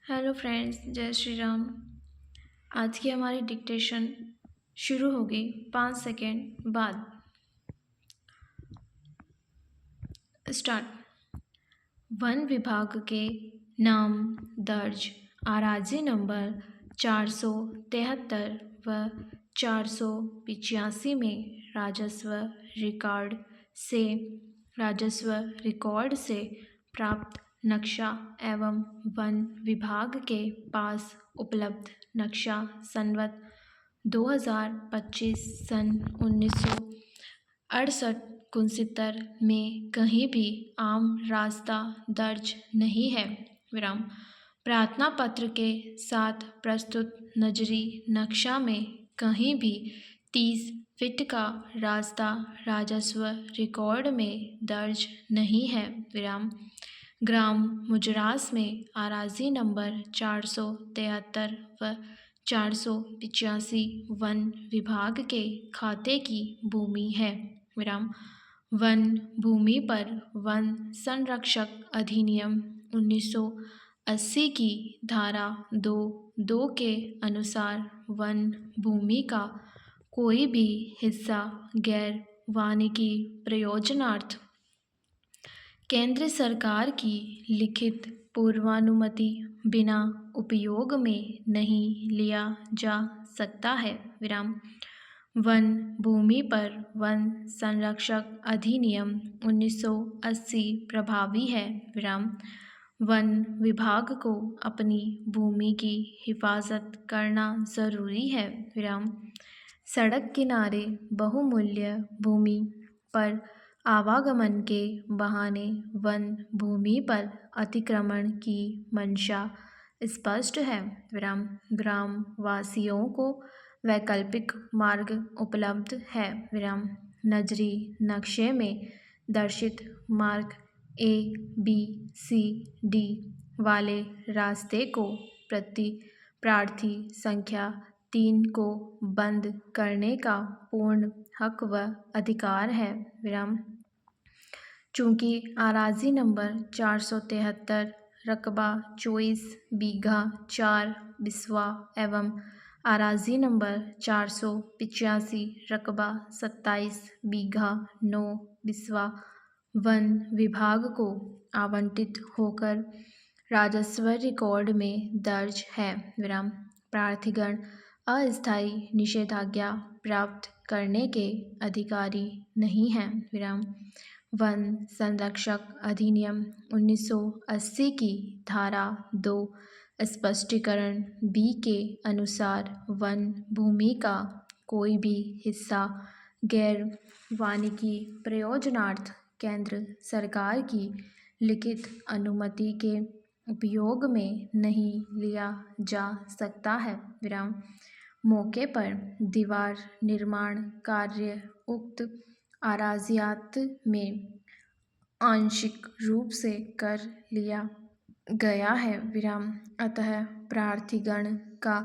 Hello friends, जय श्री राम। आज की हमारी डिक्टेशन शुरू होगी 5 सेकेंड बाद। स्टार्ट। वन विभाग के नाम दर्ज आराजी नंबर 473 व 485 में राजस्व रिकॉर्ड से प्राप्त नक्शा एवं वन विभाग के पास उपलब्ध नक्शा संवत 2025 सन 1968 में कहीं भी आम रास्ता दर्ज नहीं है। विराम। प्रार्थना पत्र के साथ प्रस्तुत नजरी नक्शा में कहीं भी 30 फीट का रास्ता राजस्व रिकॉर्ड में दर्ज नहीं है। विराम। ग्राम मुजरास में आराजी नंबर 473 व 485 वन विभाग के खाते की भूमि है। विराम। वन भूमि पर वन संरक्षक अधिनियम 1980 की धारा 2(2) के अनुसार वन भूमि का कोई भी हिस्सा गैर वानिकी प्रयोजनार्थ केंद्र सरकार की लिखित पूर्वानुमति बिना उपयोग में नहीं लिया जा सकता है। विराम। वन भूमि पर वन संरक्षक अधिनियम 1980 प्रभावी है। विराम। वन विभाग को अपनी भूमि की हिफाजत करना जरूरी है। विराम। सड़क किनारे बहुमूल्य भूमि पर आवागमन के बहाने वन भूमि पर अतिक्रमण की मंशा स्पष्ट है। विराम। ग्राम वासियों को वैकल्पिक मार्ग उपलब्ध है। विराम। नजरी नक्शे में दर्शित मार्ग ABCD वाले रास्ते को प्रार्थी संख्या 3 को बंद करने का पूर्ण हक व अधिकार है। विराम। चूंकि आराजी नंबर 473 रकबा 24 बीघा 4 बिस्वा एवं आराजी नंबर 485 रकबा 27 बीघा 9 बिस्वा वन विभाग को आवंटित होकर राजस्व रिकॉर्ड में दर्ज है। विराम। प्रार्थीगण अस्थायी निषेधाज्ञा प्राप्त करने के अधिकारी नहीं हैं। विराम। वन संरक्षक अधिनियम 1980 की धारा 2 स्पष्टीकरण B के अनुसार वन भूमि का कोई भी हिस्सा गैर वानिकी प्रयोजनार्थ केंद्र सरकार की लिखित अनुमति के उपयोग में नहीं लिया जा सकता है। विराम। मौके पर दीवार निर्माण कार्य उक्त आराजियात में आंशिक रूप से कर लिया गया है। विराम। अतः प्रार्थीगण का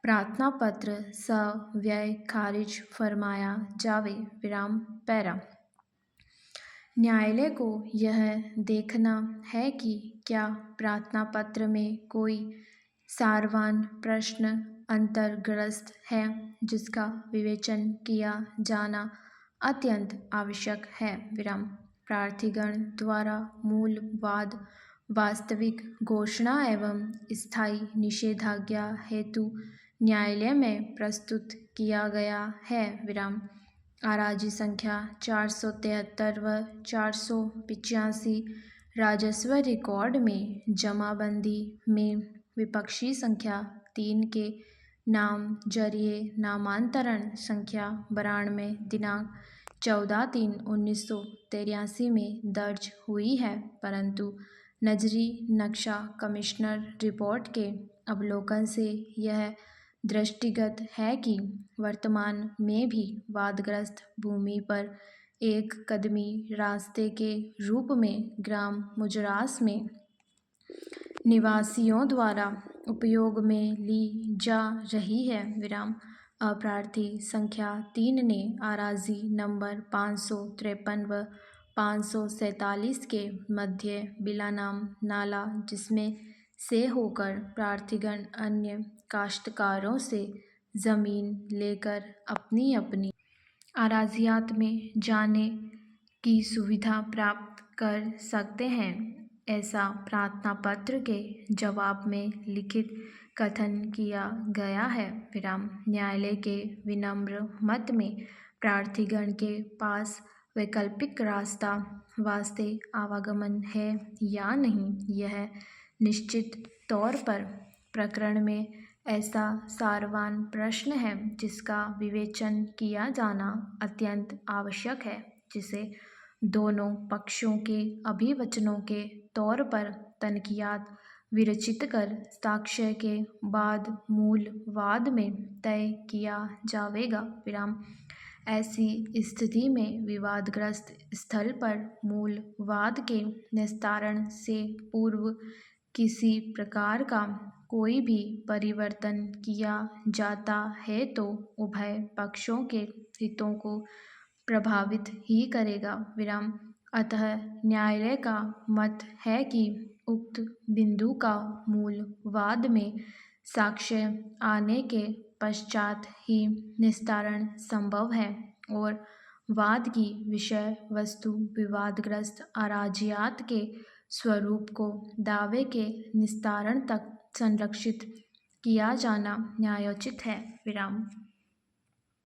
प्रार्थना पत्र सव्यय खारिज फरमाया जावे। विराम। पैरा। न्यायालय को यह देखना है कि क्या प्रार्थना पत्र में कोई सारवान प्रश्न अंतर्ग्रस्त है जिसका विवेचन किया जाना अत्यंत आवश्यक है। विराम। प्रार्थीगण द्वारा मूल वाद वास्तविक घोषणा एवं स्थायी निषेधाज्ञा हेतु न्यायालय में प्रस्तुत किया गया है। विराम। आराजी संख्या 473 व 485 राजस्व रिकॉर्ड में जमाबंदी में विपक्षी संख्या 3 के नाम जरिए नामांतरण संख्या 92 दिनांक 14/3/1983 में दर्ज हुई है, परंतु नजरी नक्शा कमिश्नर रिपोर्ट के अवलोकन से यह दृष्टिगत है कि वर्तमान में भी वादग्रस्त भूमि पर एक कदमी रास्ते के रूप में ग्राम मुजरास में निवासियों द्वारा उपयोग में ली जा रही है। विराम। अप्रार्थी संख्या 3 ने आराजी नंबर 553 व 547 के मध्य बिलानाम नाला जिसमें से होकर प्रार्थीगण अन्य काश्तकारों से ज़मीन लेकर अपनी अपनी अराज़ियात में जाने की सुविधा प्राप्त कर सकते हैं। ऐसा प्रार्थना पत्र के जवाब में लिखित कथन किया गया है। विराम न्यायालय के विनम्र मत में प्रार्थीगण के पास वैकल्पिक रास्ता वास्ते आवागमन है या नहीं, यह निश्चित तौर पर प्रकरण में ऐसा सारवान प्रश्न है जिसका विवेचन किया जाना अत्यंत आवश्यक है, जिसे दोनों पक्षों के अभिवचनों के तौर पर तनकियात विरचित कर साक्ष्य के बाद मूल वाद में तय किया जावेगा। विराम ऐसी स्थिति में विवादग्रस्त स्थल पर मूल वाद के निस्तारण से पूर्व किसी प्रकार का कोई भी परिवर्तन किया जाता है तो उभय पक्षों के हितों को प्रभावित ही करेगा। विराम अतः न्यायालय का मत है कि उक्त बिंदु का मूल वाद में साक्ष्य आने के पश्चात ही निस्तारण संभव है और वाद की विषय वस्तु विवादग्रस्त अराजियात के स्वरूप को दावे के निस्तारण तक संरक्षित किया जाना न्यायोचित है। विराम।